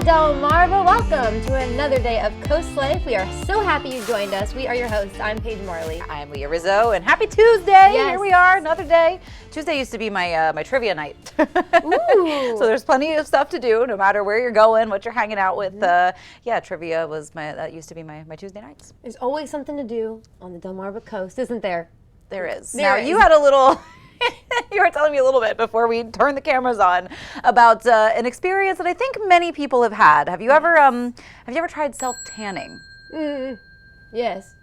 Delmarva. Welcome to another day of Coast Life. We are so happy you joined us. We are your hosts. I'm Paige Marley. I'm Leah Rizzo, and happy Tuesday. Yes. Here we are, another day. Tuesday used to be my trivia night. Ooh. So there's plenty of stuff to do, no matter where you're going, what you're hanging out with. Trivia was that used to be my Tuesday nights. There's always something to do on the Delmarva coast, isn't there? There is. There Now, is. you had a little... You were telling me a little bit before we turned the cameras on about an experience that I think many people have had. Have you ever tried self-tanning? Yes.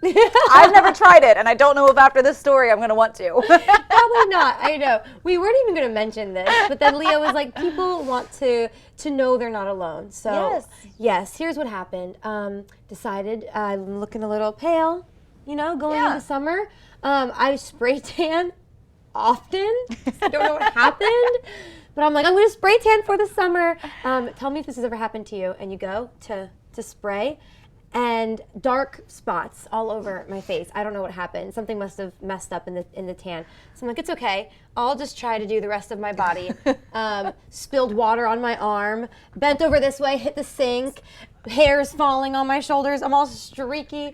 I've never tried it, and I don't know if after this story I'm going to want to. Probably not. I know. We weren't even going to mention this, but then Leah was like, people want to know they're not alone. So yes, here's what happened. Decided I'm looking a little pale, going into summer. I spray tan often. I don't know what happened, but I'm like, I'm going to spray tan for the summer. Tell me if this has ever happened to you. And you go to spray, and dark spots all over my face. I don't know what happened. Something must have messed up in the tan. So I'm like, it's okay. I'll just try to do the rest of my body. Spilled water on my arm, bent over this way, hit the sink, hair's falling on my shoulders. I'm all streaky.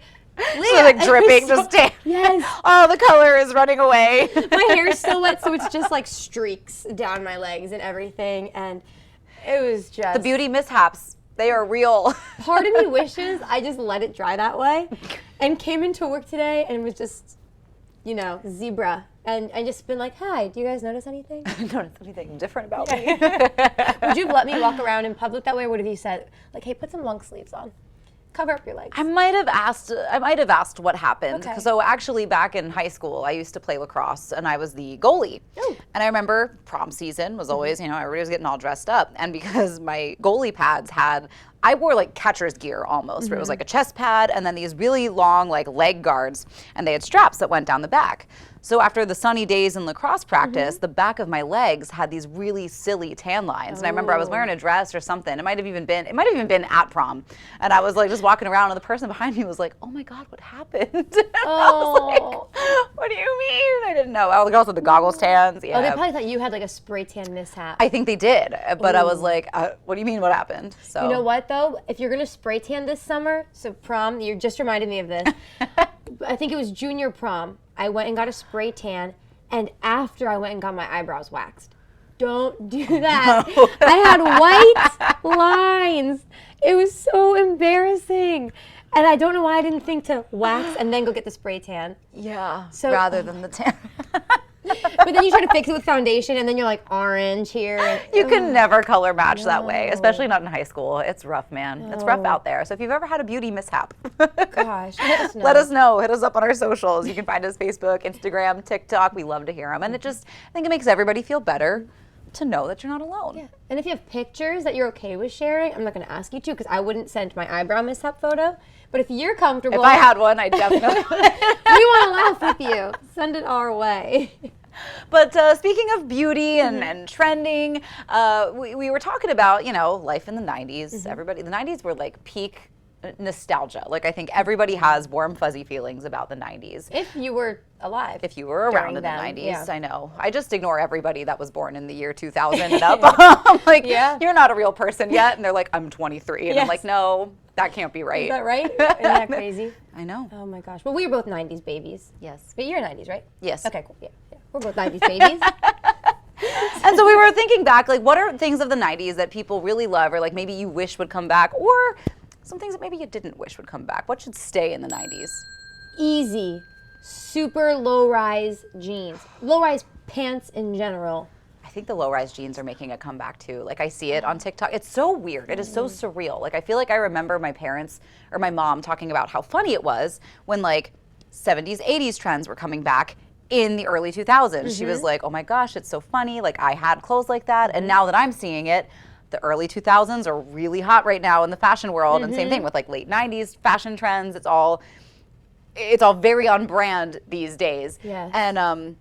Leah, so like dripping, just tan. Yes. Oh, the color is running away. My hair's still wet, so it's just like streaks down my legs and everything. And it was just... The beauty mishaps, they are real. Part of me wishes I just let it dry that way and came into work today and was just, zebra. And I just been like, hi, do you guys notice anything? Notice anything different about me? Would you have let me walk around in public that way? Or would have you said, like, hey, put some long sleeves on? Cover up your legs. I might have asked what happened. Okay. So actually back in high school, I used to play lacrosse and I was the goalie. Oh. And I remember prom season was always, everybody was getting all dressed up. And because my goalie pads I wore like catcher's gear almost, where it was like a chest pad and then these really long like leg guards, and they had straps that went down the back. So after the sunny days in lacrosse practice, the back of my legs had these really silly tan lines. And I remember I was wearing a dress or something. It might have even been at prom. And I was like just walking around and the person behind me was like, oh my God, what happened? I was like, what do you mean? I didn't know. I was also the goggles tans. Yeah. Oh, they probably thought you had like a spray tan mishap. I think they did. But I was like, what do you mean what happened? So you know what though? If you're gonna spray tan this summer, so prom, you just reminded me of this. I think it was junior prom. I went and got a spray tan, and after I went and got my eyebrows waxed. Don't do that. No. I had white lines. It was so embarrassing. And I don't know why I didn't think to wax and then go get the spray tan. Yeah, So- rather than the tan. But then you try to fix it with foundation, and then you're like orange here. And, You can never color match that way, especially not in high school. It's rough, man. It's rough No. out there. So if you've ever had a beauty mishap, Gosh, let us know. let us know. Hit us up on our socials. You can find us Facebook, Instagram, TikTok. We love to hear them. And I think it makes everybody feel better to know that you're not alone. Yeah. And if you have pictures that you're okay with sharing, I'm not going to ask you to because I wouldn't send my eyebrow mishap photo. But if you're comfortable, If I had one, I definitely we want to laugh with you. Send it our way. But speaking of beauty and trending, we were talking about, life in the 90s. The 90s were like peak nostalgia. Like I think everybody has warm, fuzzy feelings about the 90s. If you were alive. If you were around in the them, 90s, yeah. I know. I just ignore everybody that was born in the year 2000 and up. I'm like, you're not a real person yet. And they're like, I'm 23. And I'm like, no, that can't be right. Is that right? Isn't that crazy? I know. Oh my gosh. Well, we were both 90s babies. Yes. But you're 90s, right? Yes. Okay, cool. Yeah. We're both 90s babies. And so we were thinking back, like, what are things of the 90s that people really love or like maybe you wish would come back, or some things that maybe you didn't wish would come back? What should stay in the 90s? Easy. Super low-rise jeans. Low-rise pants in general. I think the low-rise jeans are making a comeback too. Like I see it on TikTok. It's so weird. It is so surreal. Like I feel like I remember my parents or my mom talking about how funny it was when like 70s, 80s trends were coming back in the early 2000s. She was like, oh my gosh, it's so funny. Like I had clothes like that. And now that I'm seeing it, the early 2000s are really hot right now in the fashion world. And same thing with like late 90s fashion trends. It's all very on brand these days. Yes. And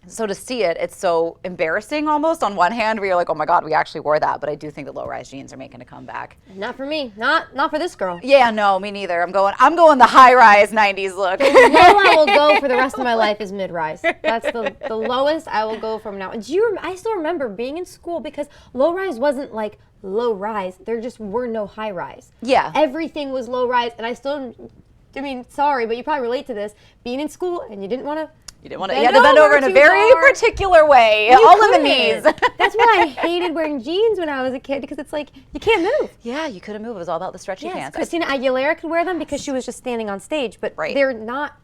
so to see it, it's so embarrassing almost on one hand where you're like, oh my God, we actually wore that. But I do think the low-rise jeans are making a comeback. Not for me. Not for this girl. Yeah, no, me neither. I'm going the high-rise 90s look. The low I will go for the rest of my life is mid-rise. That's the lowest I will go from now. I still remember being in school because low-rise wasn't like low rise. There just were no high rise. Yeah. Everything was low rise, and I mean, sorry, but you probably relate to this. Being in school and you didn't want to. You had to bend over in a very particular way, all in the knees. That's why I hated wearing jeans when I was a kid, because it's like, you can't move. Yeah, you couldn't move. It was all about the stretchy pants. Christina Aguilera could wear them because she was just standing on stage, but they're not,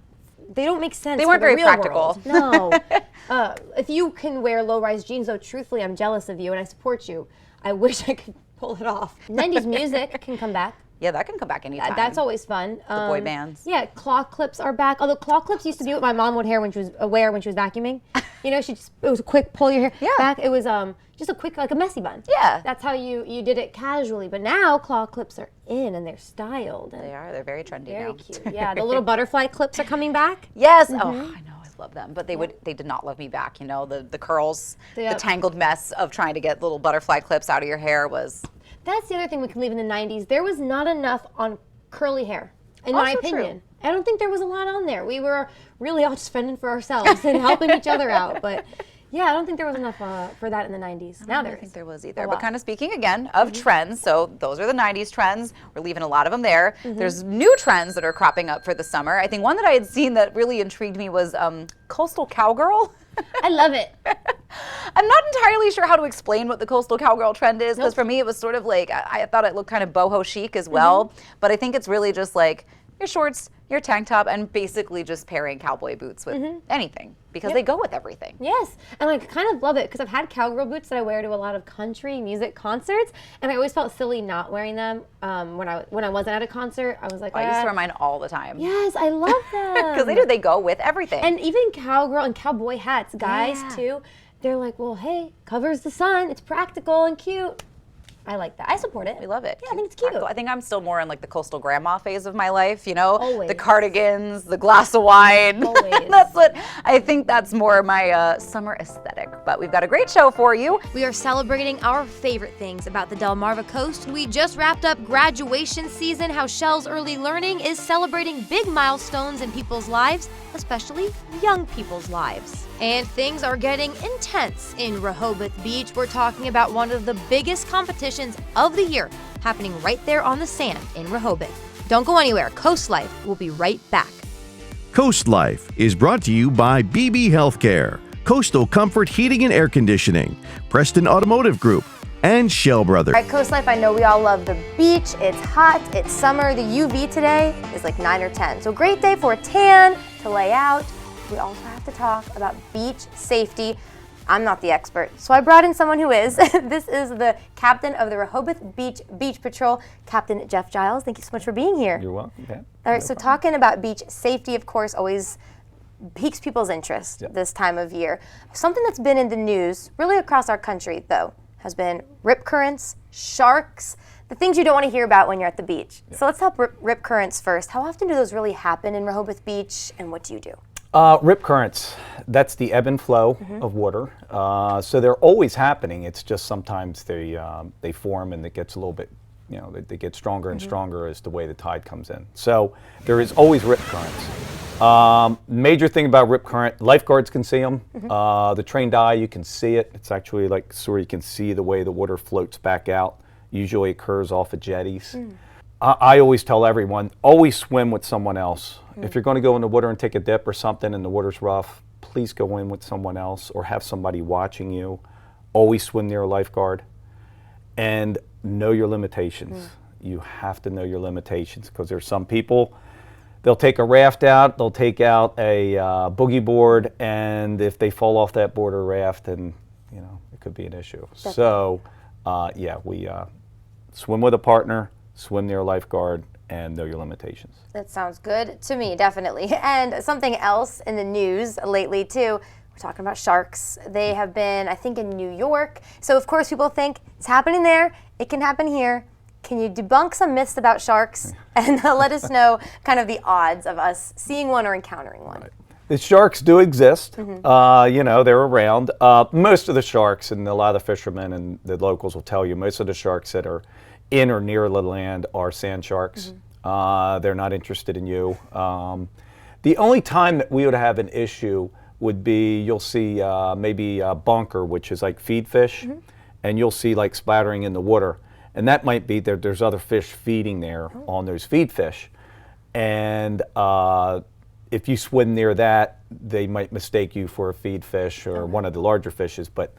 they don't make sense. They weren't for the very real practical. World. No. If you can wear low-rise jeans, though, truthfully, I'm jealous of you and I support you. I wish I could pull it off. 90s music can come back. Yeah, that can come back anytime. That's always fun. The boy bands. Yeah, claw clips are back. Although claw clips used to be what my mom would wear when she was vacuuming. You know, it was a quick pull your hair back. It was just a quick, like a messy bun. Yeah. That's how you did it casually. But now claw clips are in and they're styled. And they are. They're very trendy now. Very cute. Yeah, the little butterfly clips are coming back. Yes. Oh, I know. I love them. But they did not love me back. You know, the curls, the tangled mess of trying to get little butterfly clips out of your hair was. That's the other thing we can leave in the 90s. There was not enough on curly hair, in my opinion. True. I don't think there was a lot on there. We were really all just fending for ourselves and helping each other out. But yeah, I don't think there was enough for that in the 90s. Now there is. I don't think there was either. But kind of speaking again of trends, so those are the 90s trends. We're leaving a lot of them there. There's new trends that are cropping up for the summer. I think one that I had seen that really intrigued me was coastal cowgirl. I love it. I'm not entirely sure how to explain what the coastal cowgirl trend is, because for me it was sort of like, I thought it looked kind of boho chic as well, but I think it's really just like your shorts, your tank top, and basically just pairing cowboy boots with anything, because they go with everything. Yes, and I kind of love it, because I've had cowgirl boots that I wear to a lot of country music concerts, and I always felt silly not wearing them when I wasn't at a concert. I was like, I used to wear mine all the time. Yes, I love them. Because they go with everything. And even cowgirl and cowboy hats, guys too, they're like, well, hey, covers the sun, it's practical and cute. I like that. I support it. We love it. Yeah, I think it's cute. Practical. I think I'm still more in like the coastal grandma phase of my life, you know? Always. The cardigans, the glass of wine. Always. I think that's more my summer aesthetic. But we've got a great show for you. We are celebrating our favorite things about the Delmarva Coast. We just wrapped up graduation season, how Shell's Early Learning is celebrating big milestones in people's lives, especially young people's lives. And things are getting intense in Rehoboth Beach. We're talking about one of the biggest competitions of the year happening right there on the sand in Rehoboth. Don't go anywhere. COASTLIFE will be right back. COASTLIFE is brought to you by BB Healthcare, Coastal Comfort Heating and Air Conditioning, Preston Automotive Group, and Shell Brothers. All right, COASTLIFE, I know we all love the beach. It's hot, it's summer. The UV today is like 9 or 10. So great day for a tan, to lay out. We also have to talk about beach safety. I'm not the expert, so I brought in someone who is. This is the captain of the Rehoboth Beach Beach Patrol, Captain Jeff Giles. Thank you so much for being here. You're welcome, Pat. All right, so talking about beach safety, of course, always piques people's interest this time of year. Something that's been in the news, really across our country, though, has been rip currents, sharks, the things you don't want to hear about when you're at the beach. So let's talk rip currents first. How often do those really happen in Rehoboth Beach, and what do you do? Rip currents, that's the ebb and flow of water. So they're always happening. It's just sometimes they form and it gets a little bit, they get stronger and stronger as the way the tide comes in. So there is always rip currents. Major thing about rip current, lifeguards can see them. The trained eye, you can see it. It's actually like, so you can see the way the water floats back out. Usually occurs off of jetties. I always tell everyone, always swim with someone else. If you're going to go in the water and take a dip or something and the water's rough, please go in with someone else or have somebody watching you. Always swim near a lifeguard. And know your limitations. You have to know your limitations, because there's some people, they'll take a raft out, they'll take out a boogie board, and if they fall off that board or raft, then it could be an issue. So we swim with a partner, swim near a lifeguard, and know your limitations. That sounds good to me, definitely. And something else in the news lately too, we're talking about sharks. They have been, I think, in New York. So of course people think it's happening there, it can happen here. Can you debunk some myths about sharks and let us know kind of the odds of us seeing one or encountering one? Right. The sharks do exist. They're around. Most of the sharks, and a lot of the fishermen and the locals will tell you, most of the sharks that are in or near the land are sand sharks. They're not interested in you. The only time that we would have an issue would be, you'll see maybe a bunker, which is like feed fish, and you'll see like splattering in the water. And that might be there's other fish feeding there on those feed fish. And if you swim near that, they might mistake you for a feed fish or one of the larger fishes. But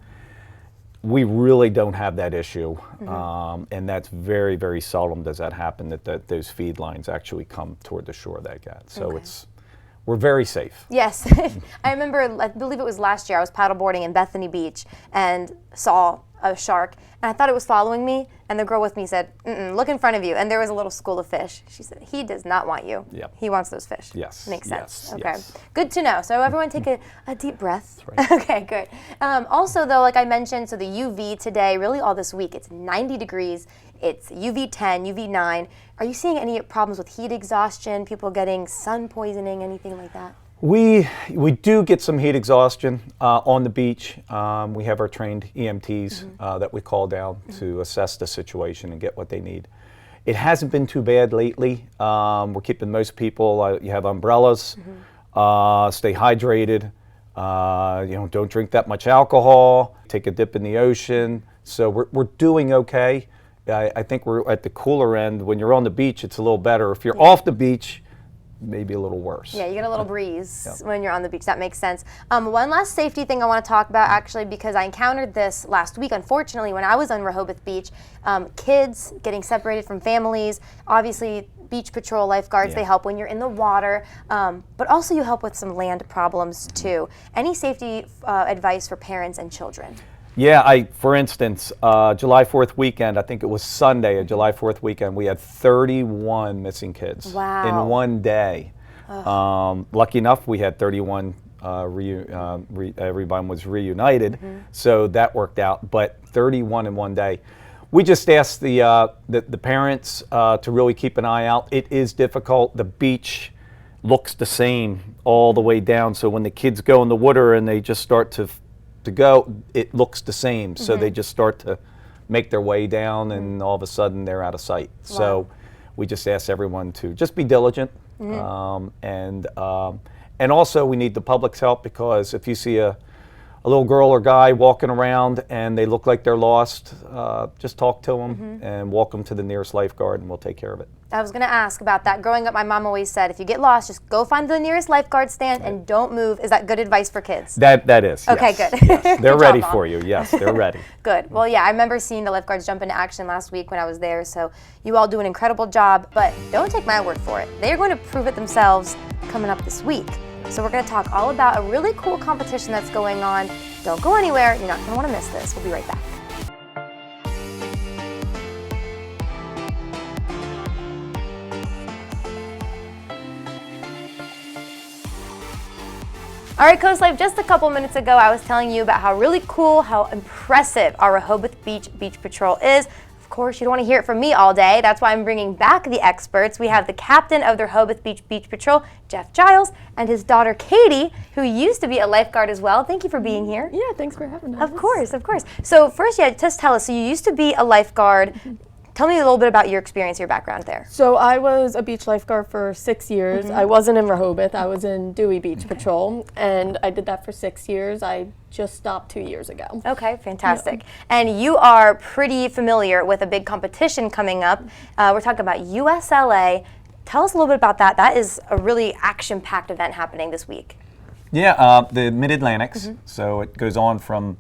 we really don't have that issue. And that's very, very seldom does that happen, that those feed lines actually come toward the shore that get. So we're very safe. Yes. I remember, I believe it was last year, I was paddleboarding in Bethany Beach and saw a shark, and I thought it was following me, and the girl with me said, look in front of you, and there was a little school of fish. She said, he does not want you. Yep. He wants those fish. Yes. Makes sense. Yes. Okay. Yes. Good to know. So everyone take a deep breath. That's right. Okay, good. Also, though, like I mentioned, so the UV today, really all this week, it's 90 degrees. It's UV 10, UV 9. Are you seeing any problems with heat exhaustion, people getting sun poisoning, anything like that? We do get some heat exhaustion on the beach. We have our trained EMTs that we call down to assess the situation and get what they need. It hasn't been too bad lately. We're keeping most people, you have umbrellas, stay hydrated, don't drink that much alcohol, take a dip in the ocean. So we're doing okay. I think we're at the cooler end. When you're on the beach, it's a little better. If you're off the beach, maybe a little worse. Yeah, you get a little breeze when you're on the beach. That makes sense. One last safety thing I want to talk about, actually, because I encountered this last week, unfortunately, when I was on Rehoboth Beach. Kids getting separated from families. Obviously, beach patrol lifeguards, they help when you're in the water, but also you help with some land problems, too. Any safety advice for parents and children? Yeah, for instance, July 4th weekend, I think it was Sunday, July 4th weekend, we had 31 missing kids in one day. Lucky enough, we had 31, everyone was reunited, so that worked out, but 31 in one day. We just asked the parents to really keep an eye out. It is difficult. The beach looks the same all the way down, so when the kids go in the water and they just start to go, it looks the same. So they just start to make their way down, and all of a sudden they're out of sight. Wow. So we just ask everyone to just be diligent, and also we need the public's help, because if you see a little girl or guy walking around and they look like they're lost, just talk to them and walk them to the nearest lifeguard, and we'll take care of it. I was going to ask about that. Growing up, my mom always said, if you get lost, just go find the nearest lifeguard stand and don't move. Is that good advice for kids? That is. Okay, yes, good. Yes. They're Good ready job, Mom. for you. Yes, they're ready. Good. Well, yeah, I remember seeing the lifeguards jump into action last week when I was there, so you all do an incredible job, but don't take my word for it. They are going to prove it themselves coming up this week. So we're going to talk all about a really cool competition that's going on. Don't go anywhere. You're not going to want to miss this. We'll be right back. All right, Coast Life, just a couple minutes ago, I was telling you about how really cool, how impressive our Rehoboth Beach Beach Patrol is. Of course, you don't want to hear it from me all day. That's why I'm bringing back the experts. We have the captain of the Rehoboth Beach Beach Patrol, Jeff Giles, and his daughter, Katie, who used to be a lifeguard as well. Thank you for being here. Yeah, thanks for having us. Of course, of course. So first, just tell us, so you used to be a lifeguard. Tell me a little bit about your experience, your background there. So I was a beach lifeguard for 6 years. I wasn't in Rehoboth, I was in Dewey Beach Patrol, and I did that for 6 years. I just stopped 2 years ago. Okay, fantastic. Yeah. And you are pretty familiar with a big competition coming up. We're talking about USLA. Tell us a little bit about that. That is a really action-packed event happening this week. Yeah, the Mid-Atlantics. So it goes on from,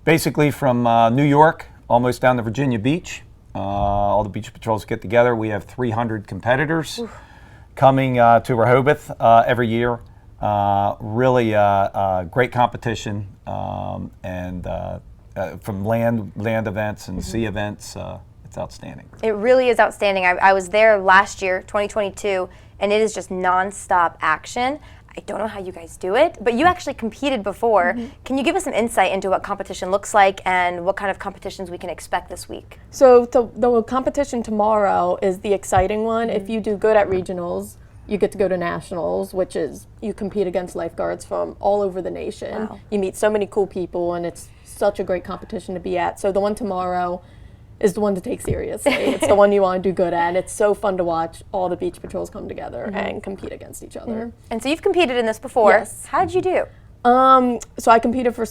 basically from New York, almost down to Virginia Beach. All the beach patrols get together. We have 300 competitors coming to Rehoboth every year. Really great competition, and from land events and sea events. It's outstanding. It really is outstanding. I was there last year, 2022, and it is just nonstop action. I don't know how you guys do it, but you actually competed before. Can you give us some insight into what competition looks like and what kind of competitions we can expect this week? So the competition tomorrow is the exciting one. If you do good at regionals, you get to go to nationals, which is you compete against lifeguards from all over the nation. Wow. You meet so many cool people, and it's such a great competition to be at. So the one tomorrow is the one to take seriously. It's the one you want to do good at. It's so fun to watch all the beach patrols come together and compete against each other. And so you've competed in this before. Yes. How did you do? So I competed for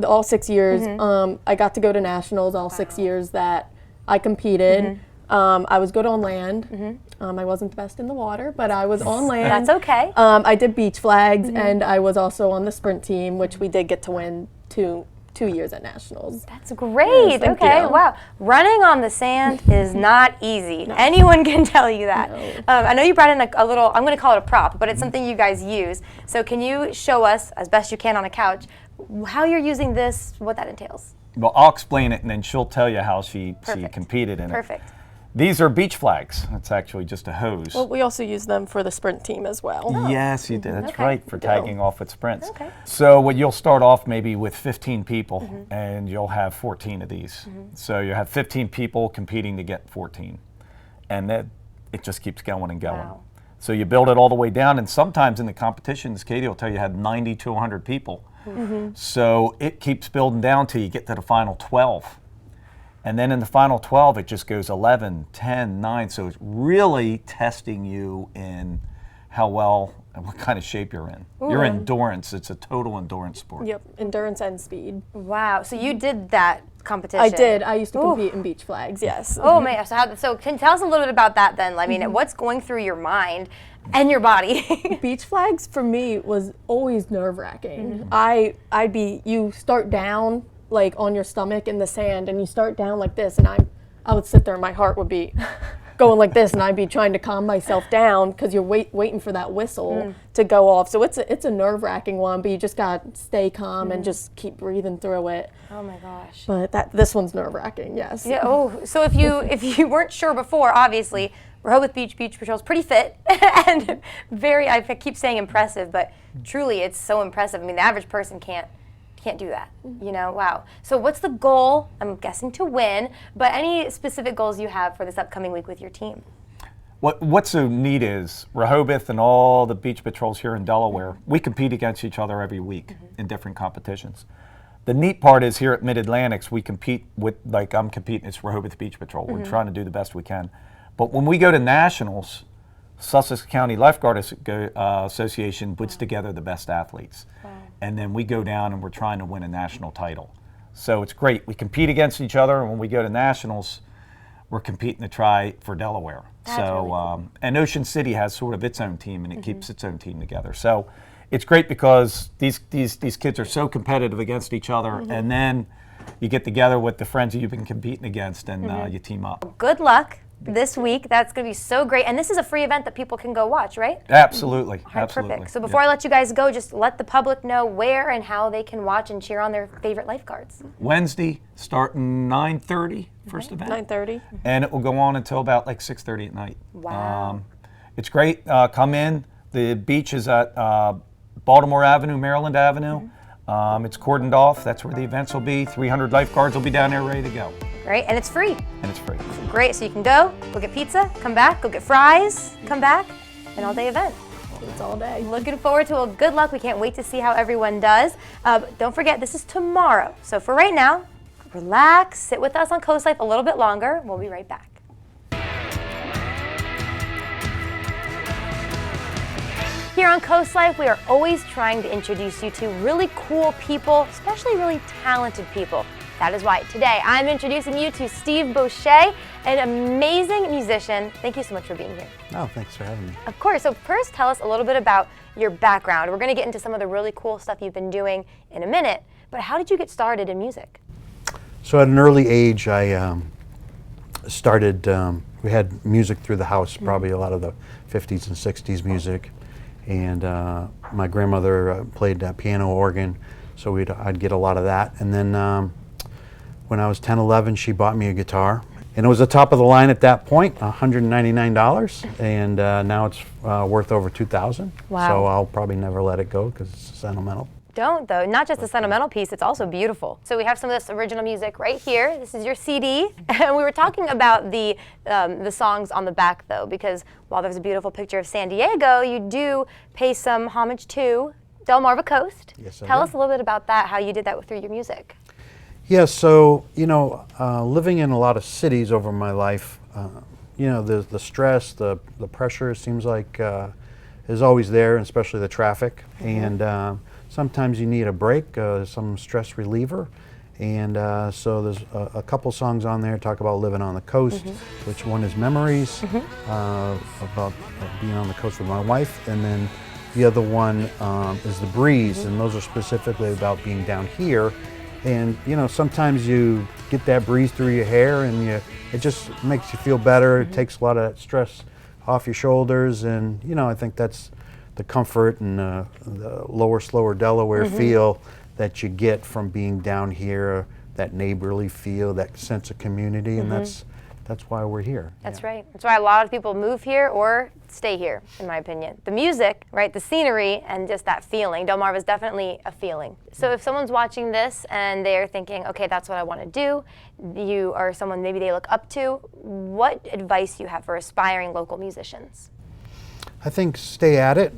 all 6 years. I got to go to nationals all 6 years that I competed. I was good on land. I wasn't the best in the water, but I was on land. That's okay. I did beach flags, and I was also on the sprint team, which we did get to win two years at nationals. That's great. Yes, okay. you. Wow. Running on the sand is not easy. No. Anyone can tell you that. No. I know you brought in a little, I'm going to call it a prop, but it's something you guys use. So can you show us, as best you can on a couch, how you're using this, what that entails? Well, I'll explain it, and then she'll tell you how she competed in it. Perfect. These are beach flags. It's actually just a hose. Well, we also use them for the sprint team as well. Yes, you did. That's right, for tagging off at sprints. Okay. So you'll start off maybe with 15 people, and you'll have 14 of these. So you have 15 people competing to get 14. And it just keeps going and going. Wow. So you build it all the way down, and sometimes in the competitions, Katie will tell you had 90 to 100 people. So it keeps building down till you get to the final 12. And then in the final 12, it just goes 11, 10, 9. So it's really testing you in how well and what kind of shape you're in. Your endurance, it's a total endurance sport. Yep, endurance and speed. Wow. So you did that competition? I did. I used to compete in beach flags, yes. Oh, man. So can you tell us a little bit about that then? I mean, what's going through your mind and your body? Beach flags for me was always nerve-wracking. You start down like on your stomach in the sand, and you start down like this, and I would sit there and my heart would be going like this, and I'd be trying to calm myself down because you're waiting for that whistle to go off. So it's a nerve-wracking one, but you just got to stay calm and just keep breathing through it. Oh my gosh. But this one's nerve-wracking, yes. Yeah. Oh, so if you weren't sure before, obviously Rehoboth Beach Patrol is pretty fit and very, I keep saying impressive, but truly it's so impressive. I mean, the average person can't do that, you know. Wow. So what's the goal? I'm guessing to win, but any specific goals you have for this upcoming week with your team? What's so neat is Rehoboth and all the beach patrols here in Delaware, we compete against each other every week in different competitions. The neat part is here at Mid-Atlantics, we compete with, like I'm competing, it's Rehoboth Beach Patrol. We're trying to do the best we can. But when we go to nationals, Sussex County Lifeguard Association puts together the best athletes. Wow. And then we go down and we're trying to win a national title. So it's great. We compete against each other, and when we go to nationals, we're competing to try for Delaware. That's really cool. And Ocean City has sort of its own team, and it keeps its own team together. So it's great because these kids are so competitive against each other, and then you get together with the friends that you've been competing against, and you team up. Good luck this week. That's going to be so great. And this is a free event that people can go watch, right? Absolutely. All right, absolutely. perfect. So before I let you guys go, just let the public know where and how they can watch and cheer on their favorite lifeguards. Wednesday, starting 9:30, first event. 9:30. And it will go on until about like 6:30 at night. Wow. It's great. Come in. The beach is at Baltimore Avenue, Maryland Avenue. It's cordoned off. That's where the events will be. 300 lifeguards will be down there ready to go. Great, and it's free. And it's free. Great, so you can go get pizza, come back, go get fries, come back, an all-day event. It's all day. Looking forward to it. Good luck. We can't wait to see how everyone does. Don't forget, this is tomorrow. So for right now, relax, sit with us on Coast Life a little bit longer. We'll be right back. Here on Coast Life, we are always trying to introduce you to really cool people, especially really talented people. That is why today I'm introducing you to Steve Boucher, an amazing musician. Thank you so much for being here. Oh, thanks for having me. Of course. So first, tell us a little bit about your background. We're going to get into some of the really cool stuff you've been doing in a minute, but how did you get started in music? So at an early age, I started, we had music through the house, probably a lot of the 50s and 60s music. And my grandmother played piano, organ, so I'd get a lot of that. And then when I was 10, 11, she bought me a guitar. And it was the top of the line at that point, $199, and now it's worth over $2,000. Wow. So I'll probably never let it go because it's sentimental. Don't, though. Not just the sentimental piece, it's also beautiful. So we have some of this original music right here. This is your CD. And we were talking about the songs on the back, though, because while there's a beautiful picture of San Diego, you do pay some homage to Delmarva Coast. Yes, I Tell do. us a little bit about that, how you did that through your music. Yeah, so, you know, living in a lot of cities over my life, you know, the stress, the pressure seems like is always there, and especially the traffic. And sometimes you need a break, some stress reliever. And so there's a couple songs on there talk about living on the coast, which one is Memories, about being on the coast with my wife, and then the other one is The Breeze, and those are specifically about being down here. And you know, sometimes you get that breeze through your hair and it just makes you feel better. It takes a lot of stress off your shoulders, and you know, I think that's the comfort and the lower, slower Delaware feel that you get from being down here, that neighborly feel, that sense of community, and that's why we're here. That's right. That's why a lot of people move here or stay here, in my opinion. The music, right, the scenery, and just that feeling. Delmarva is definitely a feeling. So if someone's watching this and they're thinking, okay, that's what I want to do, you are someone maybe they look up to, what advice do you have for aspiring local musicians? I think stay at it,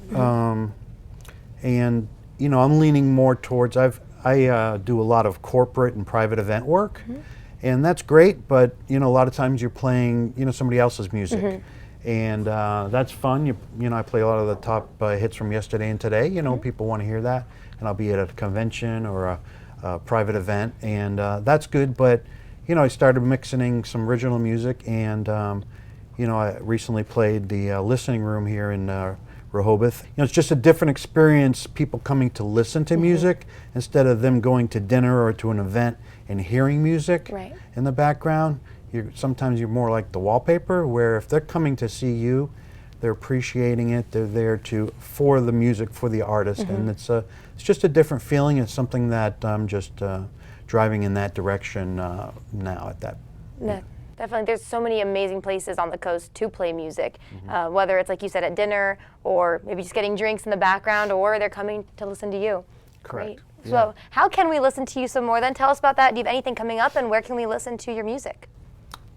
and you know, I'm leaning more towards, I do a lot of corporate and private event work, and that's great, but you know, a lot of times you're playing, you know, somebody else's music, and that's fun. You know, I play a lot of the top hits from yesterday and today, you know, people want to hear that, and I'll be at a convention or a private event, and that's good, but you know, I started mixing some original music, and you know, I recently played the listening room here in Rehoboth. You know, it's just a different experience, people coming to listen to music instead of them going to dinner or to an event and hearing music in the background. Sometimes you're more like the wallpaper, where if they're coming to see you, they're appreciating it, they're there for the music, for the artist, and it's just a different feeling. It's something that I'm just driving in that direction now at that. Yeah. Definitely, there's so many amazing places on the coast to play music, whether it's like you said at dinner, or maybe just getting drinks in the background, or they're coming to listen to you. Correct. Great. So how can we listen to you some more then? Tell us about that. Do you have anything coming up, and where can we listen to your music?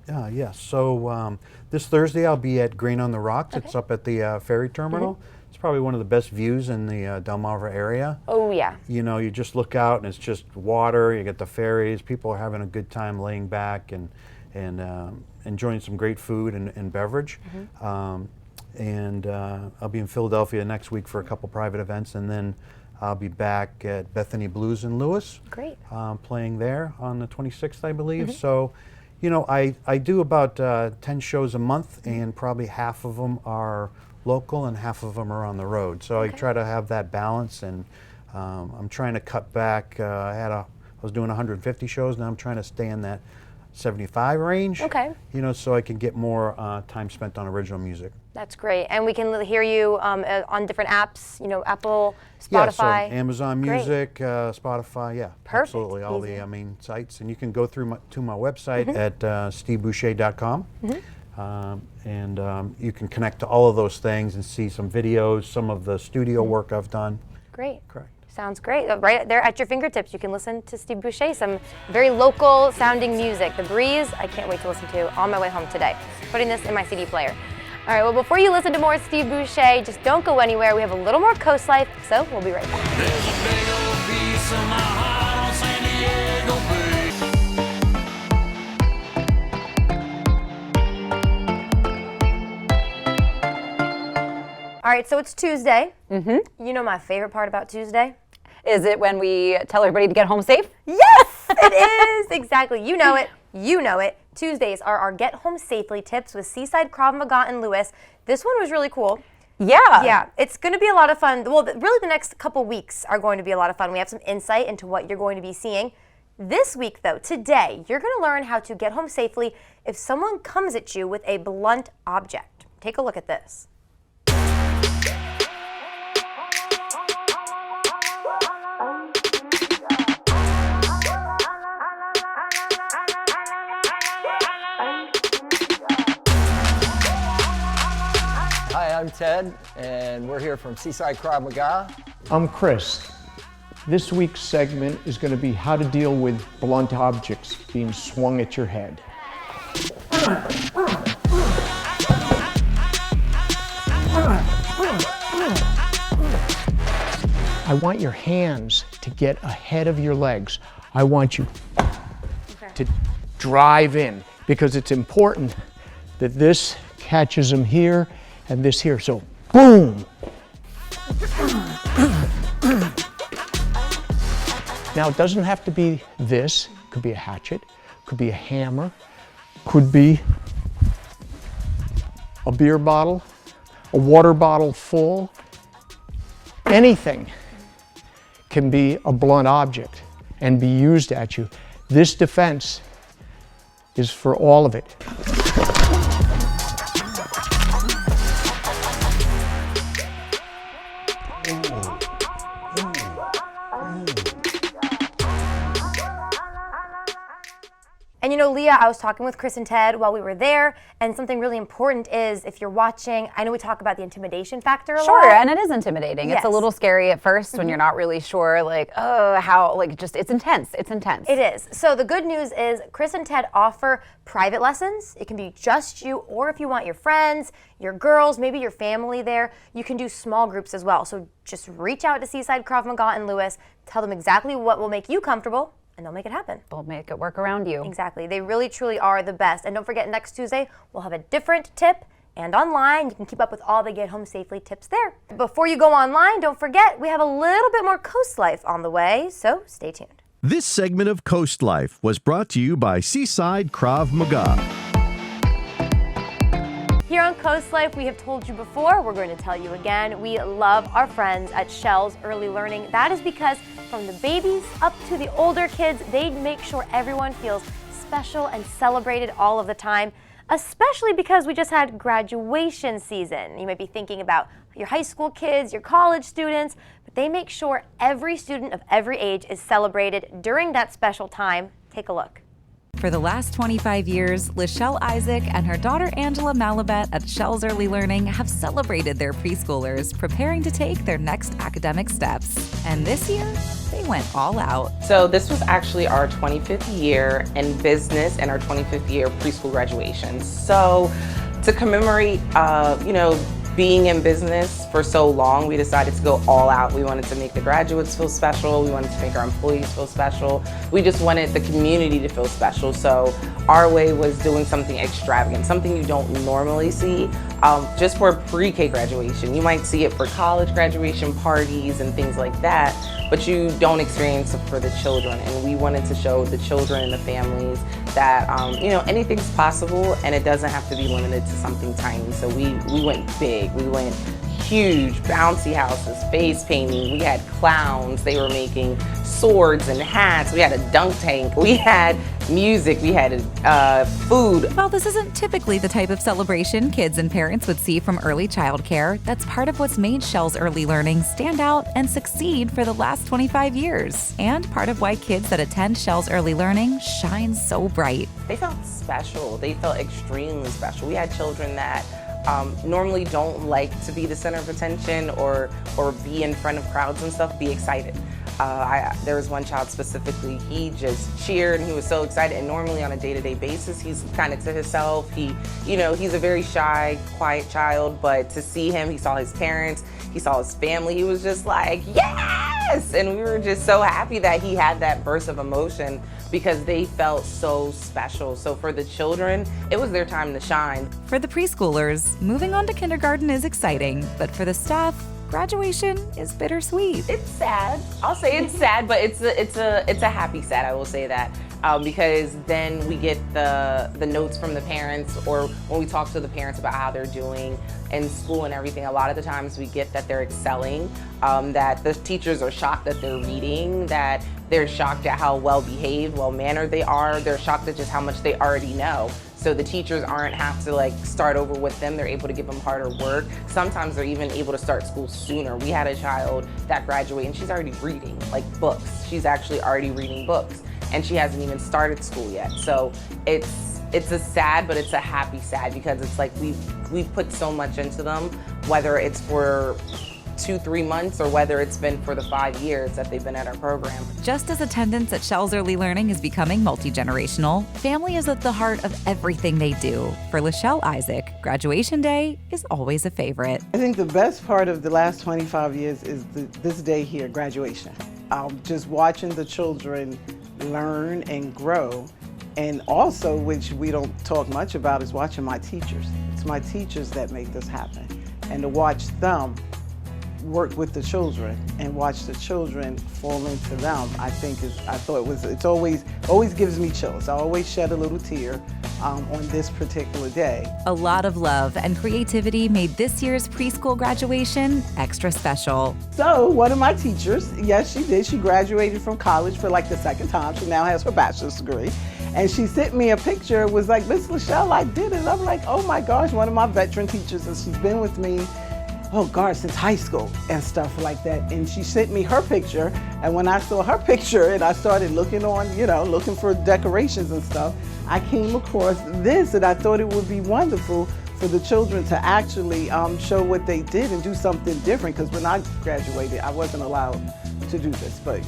Yes. So this Thursday I'll be at Grain on the Rocks. It's up at the ferry terminal. It's probably one of the best views in the Delmarva area. Oh yeah. You know, you just look out and it's just water. You get the ferries. People are having a good time laying back and enjoying some great food and beverage. And I'll be in Philadelphia next week for a couple private events, and then I'll be back at Bethany Blues in Lewis. Great. Playing there on the 26th, I believe. So, you know, I do about 10 shows a month, and probably half of them are local and half of them are on the road. So I try to have that balance, and I'm trying to cut back. I was doing 150 shows, now I'm trying to stay in that 75 range. Okay. You know, so I can get more time spent on original music. That's great. And we can hear you on different apps, you know, Apple, Spotify. Yeah, so Amazon Music, Spotify, yeah. Perfect. Absolutely, all the main sites. And you can go through to my website at steveboucher.com. And you can connect to all of those things and see some videos, some of the studio work I've done. Great. Correct. Sounds great. Right there at your fingertips, you can listen to Steve Boucher, some very local sounding music. The Breeze, I can't wait to listen to on my way home today. Putting this in my CD player. All right, well, before you listen to more Steve Boucher, just don't go anywhere. We have a little more Coast Life, so we'll be right back. There's a big old piece of my heart on San Diego Bay. All right, so it's Tuesday. You know my favorite part about Tuesday? Is it when we tell everybody to get home safe? Yes, it is. Exactly. You know it. You know it. Tuesdays are our Get Home Safely tips with Seaside Krav Maga in Lewis. This one was really cool. Yeah. Yeah, it's going to be a lot of fun. Well, really the next couple weeks are going to be a lot of fun. We have some insight into what you're going to be seeing. This week, though, today, you're going to learn how to get home safely if someone comes at you with a blunt object. Take a look at this. Hi, I'm Ted, and we're here from Seaside Krav Maga. I'm Chris. This week's segment is going to be how to deal with blunt objects being swung at your head. I want your hands to get ahead of your legs. I want you to drive in, because it's important that this catches them here and this here. So, boom! Now, it doesn't have to be this. Could be a hatchet, could be a hammer, could be a beer bottle, a water bottle full. Anything can be a blunt object and be used at you. This defense is for all of it. And you know, Leah, I was talking with Chris and Ted while we were there, and something really important is if you're watching, I know we talk about the intimidation factor a lot. Sure, and it is intimidating. Yes. It's a little scary at first when you're not really sure, like, oh, how, like, just, it's intense. It's intense. It is. So the good news is Chris and Ted offer private lessons. It can be just you, or if you want your friends, your girls, maybe your family there, you can do small groups as well. So just reach out to Seaside Krav Maga in Lewis, tell them exactly what will make you comfortable, and they'll make it happen. They'll make it work around you. Exactly. They really, truly are the best. And don't forget, next Tuesday, we'll have a different tip, and online, you can keep up with all the Get Home Safely tips there. Before you go online, don't forget, we have a little bit more Coast Life on the way, so stay tuned. This segment of Coast Life was brought to you by Seaside Krav Maga. Here on Coast Life, we have told you before, we're going to tell you again, we love our friends at Shell's Early Learning. That is because from the babies up to the older kids, they make sure everyone feels special and celebrated all of the time, especially because we just had graduation season. You might be thinking about your high school kids, your college students, but they make sure every student of every age is celebrated during that special time. Take a look. For the last 25 years, Lachelle Isaac and her daughter Angela Malabet at Shell's Early Learning have celebrated their preschoolers, preparing to take their next academic steps. And this year, they went all out. So this was actually our 25th year in business and our 25th year preschool graduation. So to commemorate, being in business for so long, we decided to go all out. We wanted to make the graduates feel special. We wanted to make our employees feel special. We just wanted the community to feel special. So our way was doing something extravagant, something you don't normally see just for pre-K graduation. You might see it for college graduation parties and things like that, but you don't experience it for the children. And we wanted to show the children and the families that anything's possible, and it doesn't have to be limited to something tiny. So we went big. We went huge, bouncy houses, face painting. We had clowns. They were making swords and hats. We had a dunk tank. We had music. We had food. While this isn't typically the type of celebration kids and parents would see from early childcare, that's part of what's made Shell's Early Learning stand out and succeed for the last 25 years. And part of why kids that attend Shell's Early Learning shine so bright. They felt special. They felt extremely special. We had children that normally don't like to be the center of attention or be in front of crowds and stuff, be excited. There was one child specifically, he just cheered and he was so excited, and normally on a day-to-day basis, he's kind of to himself. He's a very shy, quiet child, but to see him, he saw his parents, he saw his family, he was just like, yes! And we were just so happy that he had that burst of emotion because they felt so special. So for the children, it was their time to shine. For the preschoolers, moving on to kindergarten is exciting, but for the staff, graduation is bittersweet. It's sad. I'll say it's sad, but it's a happy sad, I will say that. Because then we get the notes from the parents, or when we talk to the parents about how they're doing in school and everything, a lot of the times we get that they're excelling, that the teachers are shocked that they're reading, that they're shocked at how well-behaved, well-mannered they are, they're shocked at just how much they already know. So the teachers aren't have to start over with them. They're able to give them harder work. Sometimes they're even able to start school sooner. We had a child that graduated and she's already reading books. She's actually already reading books and she hasn't even started school yet. So it's a sad, but it's a happy sad because it's like we've put so much into them, whether it's for 2-3 months or whether it's been for the 5 years that they've been at our program. Just as attendance at Shell's Early Learning is becoming multi-generational, family is at the heart of everything they do. For Lachelle Isaac, graduation day is always a favorite. I think the best part of the last 25 years is this day here, graduation. Just watching the children learn and grow, and also, which we don't talk much about, is watching my teachers. It's my teachers that make this happen. And to watch them work with the children and watch the children fall into them, I think it's always gives me chills. I always shed a little tear on this particular day. A lot of love and creativity made this year's preschool graduation extra special. So one of my teachers, yes, she did. She graduated from college for like the second time. She now has her bachelor's degree. And she sent me a picture. It was like, Miss Lachelle, I did it. I'm like, oh my gosh, one of my veteran teachers, and she's been with me, oh God, since high school and stuff like that. And she sent me her picture. And when I saw her picture and I started looking on, looking for decorations and stuff, I came across this, and I thought it would be wonderful for the children to actually show what they did and do something different. Because when I graduated, I wasn't allowed to do this, but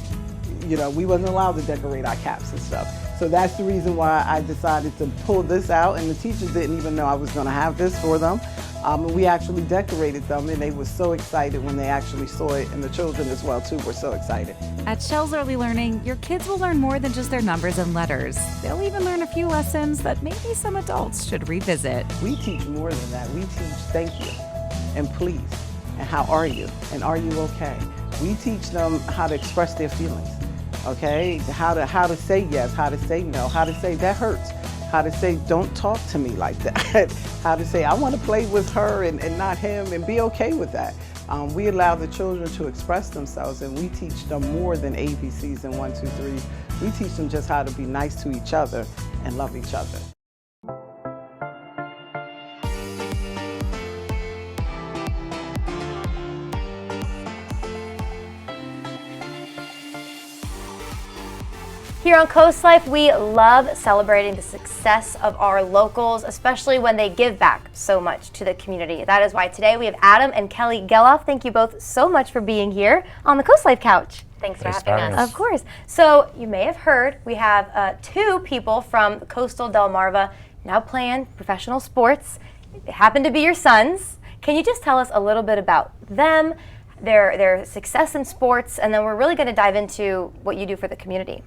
we wasn't allowed to decorate our caps and stuff. So that's the reason why I decided to pull this out, and the teachers didn't even know I was going to have this for them. And we actually decorated them, and they were so excited when they actually saw it, and the children as well too were so excited. At Shell's Early Learning, your kids will learn more than just their numbers and letters. They'll even learn a few lessons that maybe some adults should revisit. We teach more than that. We teach thank you and please and how are you and are you okay. We teach them how to express their feelings, okay? How to say yes, how to say no, how to say that hurts, how to say don't talk to me like that, how to say I want to play with her and not him, and be okay with that. We allow the children to express themselves, and we teach them more than ABCs and 1, 2, 3. We teach them just how to be nice to each other and love each other. Here on Coast Life, we love celebrating the success of our locals, especially when they give back so much to the community. That is why today we have Adam and Kelly Geloff. Thank you both so much for being here on the Coast Life couch. Thanks for having us. Of course. So you may have heard we have 2 people from Coastal Delmarva now playing professional sports. They happen to be your sons. Can you just tell us a little bit about them, their success in sports, and then we're really going to dive into what you do for the community.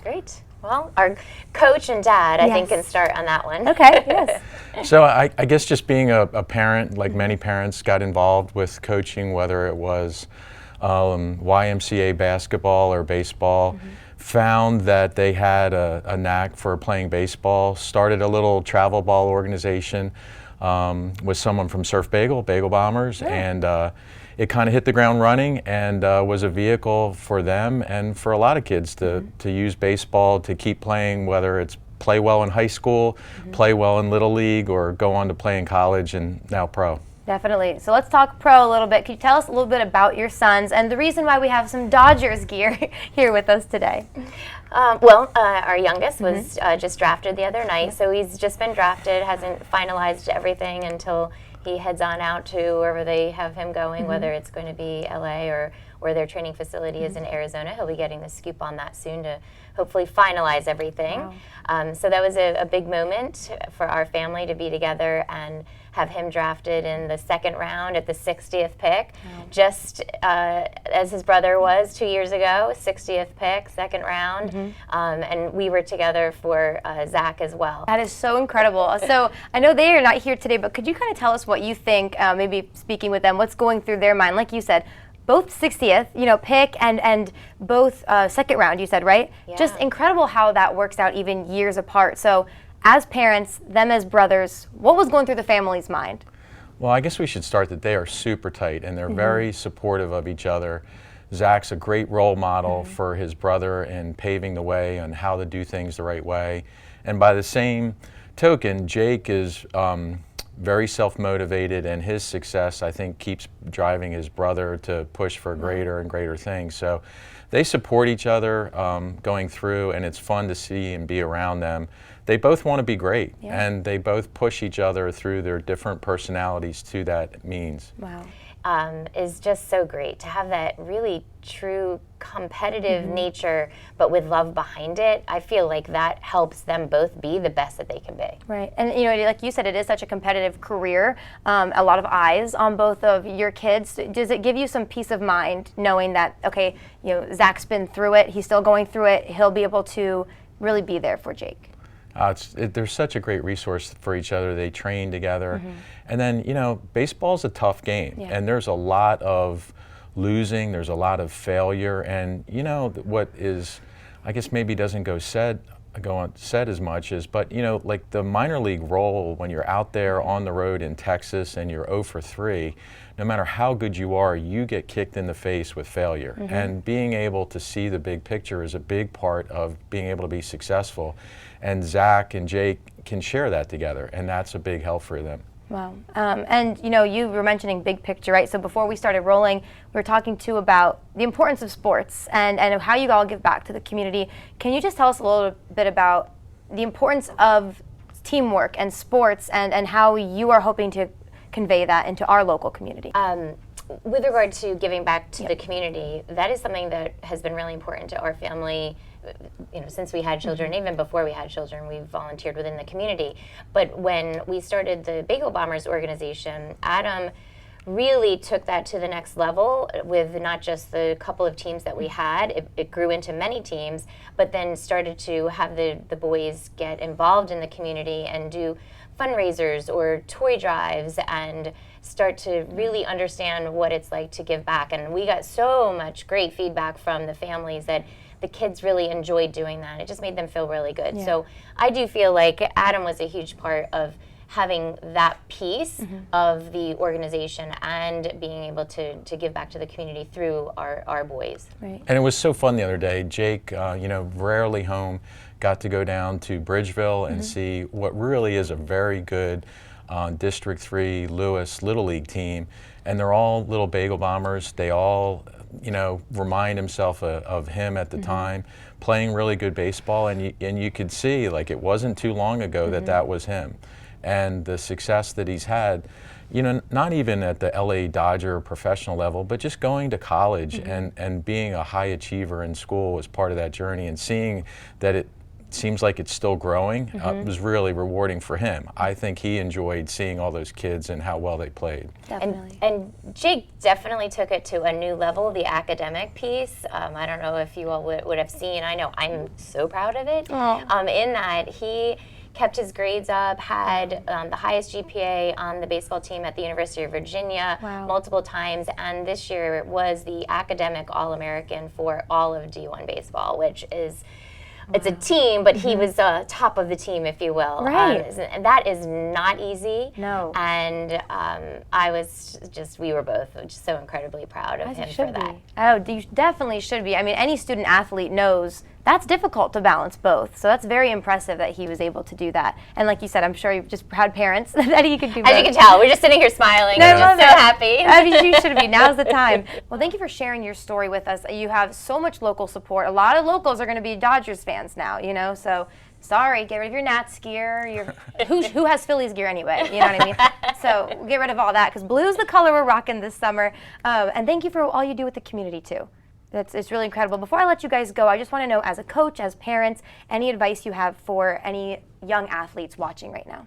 Great. Well, our coach and dad, I think, can start on that one. Okay, yes. So I guess just being a parent, like many parents, got involved with coaching, whether it was YMCA basketball or baseball, found that they had a knack for playing baseball, started a little travel ball organization with someone from Surf Bagel Bombers, and it kind of hit the ground running and was a vehicle for them and for a lot of kids to use baseball to keep playing, whether it's play well in high school, play well in Little League, or go on to play in college and now pro. Definitely. So let's talk pro a little bit. Can you tell us a little bit about your sons and the reason why we have some Dodgers gear here with us today? Our youngest was just drafted the other night, so he's just been drafted, hasn't finalized everything until he heads on out to wherever they have him going, whether it's going to be LA or where their training facility is in Arizona. He'll be getting the scoop on that soon to hopefully finalize everything. Wow. So that was a big moment for our family to be together and have him drafted in the 2nd round at the 60th pick, just as his brother was 2 years ago, 60th pick, 2nd round, and we were together for Zach as well. That is so incredible. So I know they are not here today, but could you kind of tell us what you think, maybe speaking with them, what's going through their mind? Like you said, both 60th, pick and both 2nd round, you said, right? Yeah. Just incredible how that works out even years apart. So as parents, them as brothers, what was going through the family's mind? Well, I guess we should start that they are super tight and they're very supportive of each other. Zach's a great role model for his brother in paving the way on how to do things the right way. And by the same token, Jake is very self-motivated, and his success, I think, keeps driving his brother to push for greater and greater things. So they support each other going through, and it's fun to see and be around them. They both want to be great, and they both push each other through their different personalities to that means. Wow. Is just so great to have that really true competitive nature, but with love behind it. I feel like that helps them both be the best that they can be. Right, and like you said, it is such a competitive career, a lot of eyes on both of your kids. Does it give you some peace of mind knowing that, okay, Zach's been through it, he's still going through it, he'll be able to really be there for Jake? They're such a great resource for each other. They train together. And then, you know, baseball's a tough game. And there's a lot of losing, there's a lot of failure. And, you know, what is, I guess maybe doesn't go said as much as, but, you know, like the minor league role when you're out there on the road in Texas and you're 0 for 3, no matter how good you are, you get kicked in the face with failure. And being able to see the big picture is a big part of being able to be successful. And Zach and Jake can share that together, and that's a big help for them. Wow. And you know, you were mentioning big picture, right? So before we started rolling, we were talking too about the importance of sports and how you all give back to the community. Can you just tell us a little bit about the importance of teamwork and sports and how you are hoping to convey that into our local community? With regard to giving back to the community, that is something that has been really important to our family. You know, since we had children, even before we had children, we've volunteered within the community. But when we started the Bagel Bombers organization, Adam really took that to the next level with not just the couple of teams that we had. It grew into many teams, but then started to have the boys get involved in the community and do fundraisers or toy drives and start to really understand what it's like to give back. And we got so much great feedback from the families that the kids really enjoyed doing that. It just made them feel really good. So I do feel like Adam was a huge part of having that piece of the organization and being able to give back to the community through our boys. And it was so fun the other day. Jake, you know, rarely home, got to go down to Bridgeville and see what really is a very good District 3 Lewis Little League team. And they're all little Bagel Bombers. They all, you know, remind himself of him at the time, playing really good baseball. And you could see, like, it wasn't too long ago that was him. And the success that he's had, you know, not even at the LA Dodger professional level, but just going to college and being a high achiever in school was part of that journey, and seeing that it seems like it's still growing was really rewarding for him. I think he enjoyed seeing all those kids and how well they played. Definitely. And Jake definitely took it to a new level, the academic piece. I don't know if you all would have seen, I know I'm so proud of it, in that he kept his grades up, had the highest GPA on the baseball team at the University of Virginia multiple times, and this year was the academic All-American for all of D1 baseball, which is, it's a team, but he was top of the team, if you will. And that is not easy. No. And I was just, we were both just so incredibly proud of him for that. Oh, you definitely should be. I mean, any student athlete knows that's difficult to balance both. So that's very impressive that he was able to do that. And like you said, I'm sure you're just proud parents that he could do both. As you can tell, we're just sitting here smiling. No, I'm just so happy. I mean, you should be. Now's the time. Well, thank you for sharing your story with us. You have so much local support. A lot of locals are going to be Dodgers fans now, you know, so sorry, get rid of your Nats gear. Who has Phillies gear anyway? You know what I mean? So get rid of all that, because blue's the color we're rocking this summer. And thank you for all you do with the community too. It's really incredible. Before I let you guys go, I just want to know, as a coach, as parents, any advice you have for any young athletes watching right now?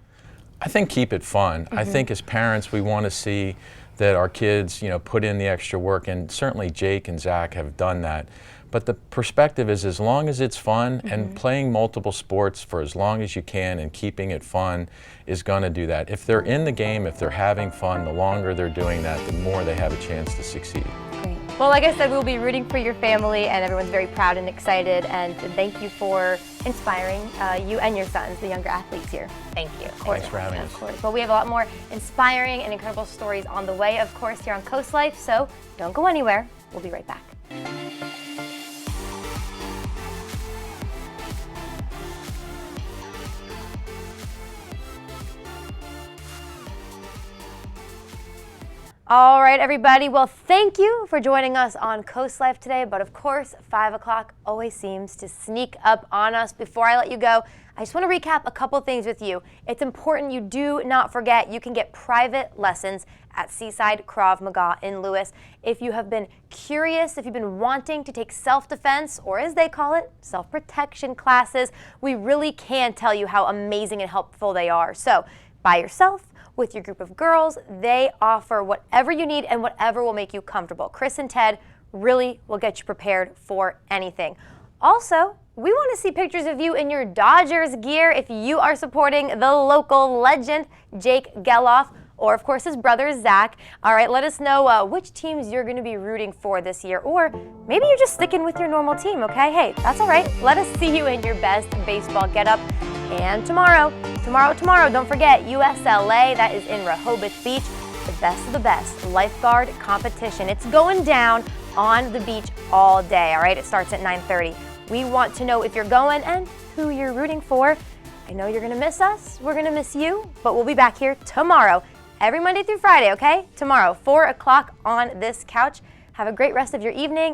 I think keep it fun. I think as parents, we want to see that our kids, you know, put in the extra work, and certainly Jake and Zach have done that. But the perspective is, as long as it's fun, and playing multiple sports for as long as you can and keeping it fun is going to do that. If they're in the game, if they're having fun, the longer they're doing that, the more they have a chance to succeed. Great. Well, like I said, we'll be rooting for your family, and everyone's very proud and excited, and thank you for inspiring you and your sons, the younger athletes here. Thank you. Thanks for having us. Of course. Well, we have a lot more inspiring and incredible stories on the way, of course, here on Coast Life, so don't go anywhere. We'll be right back. All right, everybody. Well, thank you for joining us on Coast Life today. But of course, 5 o'clock always seems to sneak up on us. Before I let you go, I just want to recap a couple things with you. It's important you do not forget you can get private lessons at Seaside Krav Maga in Lewis. If you have been curious, if you've been wanting to take self-defense, or as they call it, self-protection classes, we really can tell you how amazing and helpful they are. So, by yourself, with your group of girls, they offer whatever you need and whatever will make you comfortable. Chris and Ted really will get you prepared for anything. Also, We want to see pictures of you in your Dodgers gear if you are supporting the local legend, Jake Geloff, or of course his brother, Zach. All right, let us know which teams you're going to be rooting for this year, or maybe you're just sticking with your normal team, okay? Hey, that's all right. Let us see you in your best baseball getup. And tomorrow, don't forget, USLA, that is in Rehoboth Beach, the best of the best lifeguard competition. It's going down on the beach all day, all right? It starts at 9:30. We want to know if you're going and who you're rooting for. I know you're going to miss us. We're going to miss you, but we'll be back here tomorrow. Every Monday through Friday, okay? Tomorrow, 4 o'clock on this couch. Have a great rest of your evening.